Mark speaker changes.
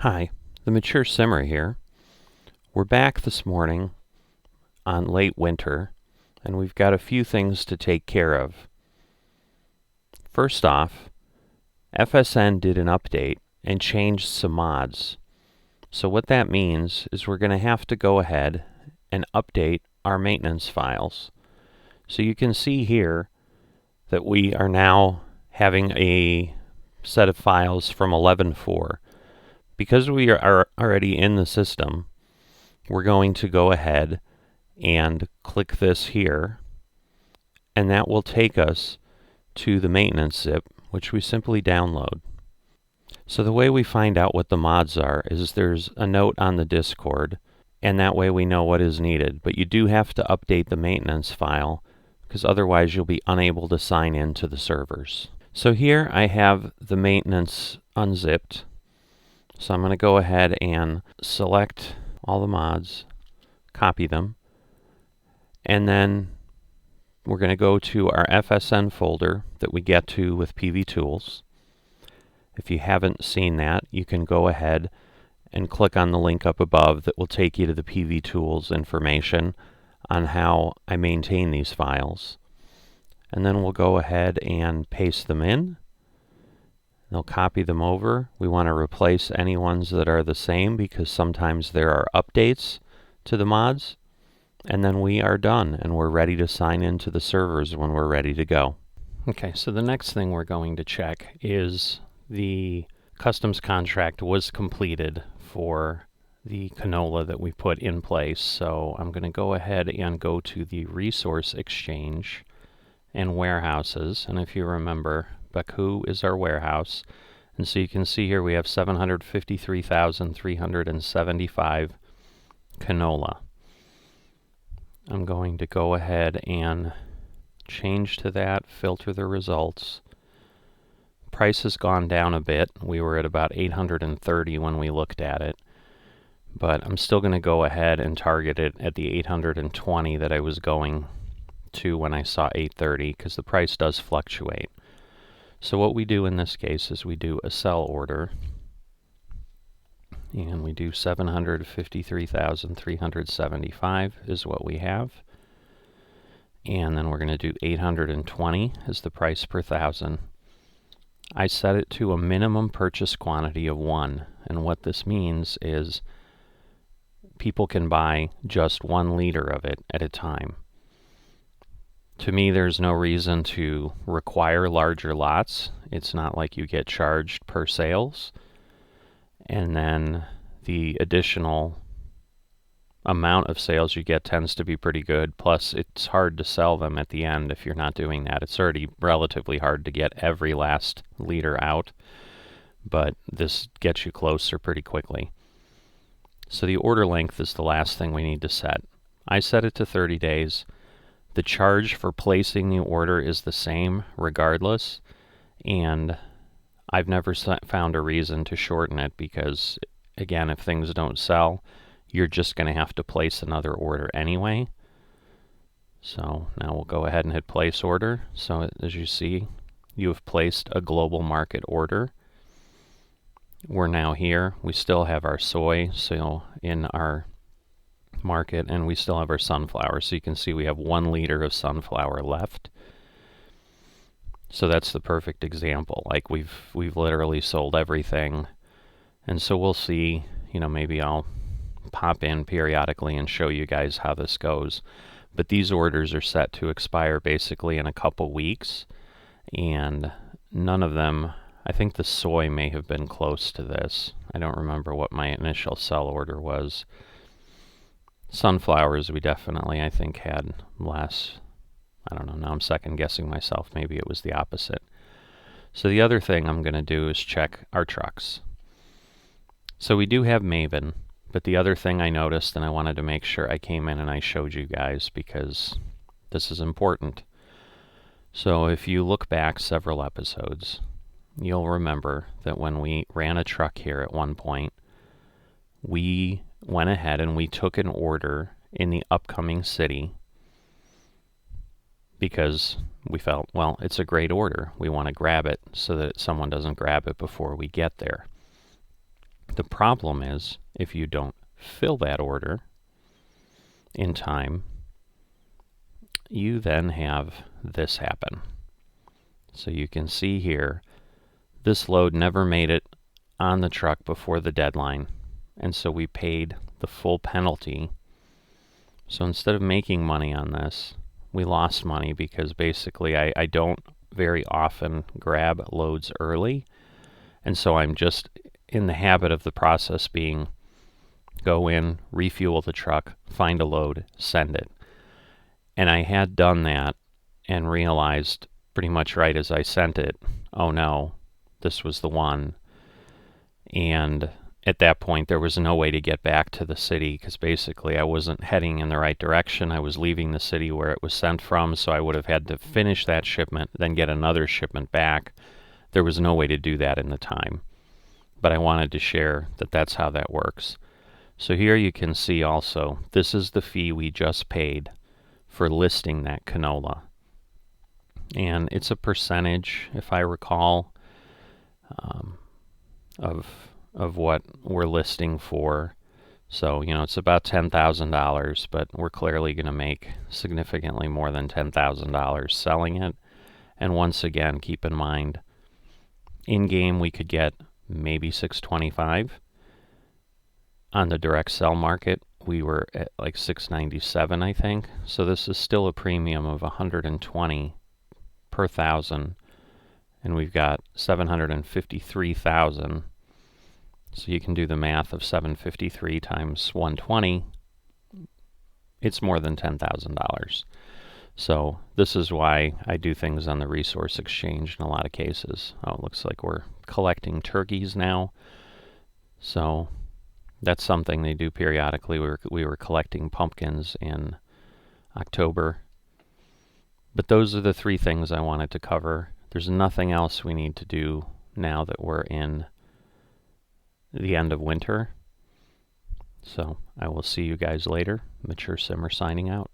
Speaker 1: Hi, the Mature Simmer here. We're back this morning on late winter, and we've got a few things to take care of. First off, FSN did an update and changed some mods. So what that means is we're going to have to go ahead and update our maintenance files. So you can see here that we are now having a set of files from 11.4. Because we are already in the system, we're going to go ahead and click this here, and that will take us to the maintenance zip, which we simply download. So the way we find out what the mods are is there's a note on the Discord, and that way we know what is needed. But you do have to update the maintenance file, because otherwise you'll be unable to sign in to the servers. So here I have the maintenance unzipped. So I'm going to go ahead and select all the mods, copy them, and then we're going to go to our FSN folder that we get to with PV Tools. If you haven't seen that, you can go ahead and click on the link up above that will take you to the PV Tools information on how I maintain these files. And then we'll go ahead and paste them in. They'll copy them over. We want to replace any ones that are the same because sometimes there are updates to the mods. And then we are done and we're ready to sign into the servers when we're ready to go. Okay, so the next thing we're going to check is the customs contract was completed for the canola that we put in place. So I'm going to go ahead and go to the resource exchange and warehouses. And if you remember, Baku is our warehouse, and so you can see here we have 753,375 canola. I'm going to go ahead and change to that, filter the results. Price has gone down a bit. We were at about 830 when we looked at it, but I'm still going to go ahead and target it at the 820 that I was going to when I saw 830 because the price does fluctuate. So what we do in this case is we do a sell order, and we do 753,375 is what we have, and then we're going to do 820 as the price per thousand. I set it to a minimum purchase quantity of 1, and what this means is people can buy just 1 liter of it at a time. To me, there's no reason to require larger lots. It's not like you get charged per sales. And then the additional amount of sales you get tends to be pretty good. Plus, it's hard to sell them at the end if you're not doing that. It's already relatively hard to get every last liter out, but this gets you closer pretty quickly. So the order length is the last thing we need to set. I set it to 30 days. The charge for placing the order is the same regardless, and I've never found a reason to shorten it because, again, if things don't sell, you're just going to have to place another order anyway. So now we'll go ahead and hit place order. So as you see, you have placed a global market order. We're now here. We still have our soy in our market, and we still have our sunflower. So you can see we have 1 liter of sunflower left. So that's the perfect example. Like we've literally sold everything, and so we'll see. Maybe I'll pop in periodically and show you guys how this goes. But these orders are set to expire basically in a couple weeks, and none of them. I think the soy may have been close to this. I don't remember what my initial sell order was. Sunflowers we definitely, I think, had less. I don't know, now I'm second guessing myself. Maybe it was the opposite. So the other thing I'm going to do is check our trucks. So we do have Maven, but the other thing I noticed, and I wanted to make sure I came in and I showed you guys because this is important. So if you look back several episodes, you'll remember that when we ran a truck here at one point, we went ahead and we took an order in the upcoming city because we felt, well, it's a great order. We want to grab it so that someone doesn't grab it before we get there. The problem is, if you don't fill that order in time, you then have this happen. So you can see here, this load never made it on the truck before the deadline, and so we paid the full penalty. So instead of making money on this, we lost money because basically I don't very often grab loads early, and so I'm just in the habit of the process being go in, refuel the truck, find a load, send it. And I had done that and realized pretty much right as I sent it, oh no, this was the one. And at that point, there was no way to get back to the city because basically I wasn't heading in the right direction. I was leaving the city where it was sent from, so I would have had to finish that shipment, then get another shipment back. There was no way to do that in the time. But I wanted to share that that's how that works. So here you can see also, this is the fee we just paid for listing that canola. And it's a percentage, if I recall, of what we're listing for. So, you know, it's about $10,000, but we're clearly going to make significantly more than $10,000 selling it. And once again, keep in mind, in-game we could get maybe $625. On the direct sell market, we were at like $697, I think. So this is still a premium of $120 per thousand, and we've got $753,000. So you can do the math of 753 times 120. It's more than $10,000. So this is why I do things on the resource exchange in a lot of cases. Oh, it looks like we're collecting turkeys now. So that's something they do periodically. We were collecting pumpkins in October. But those are the three things I wanted to cover. There's nothing else we need to do now that we're in the end of winter. So I will see you guys later. Mature Simmer signing out.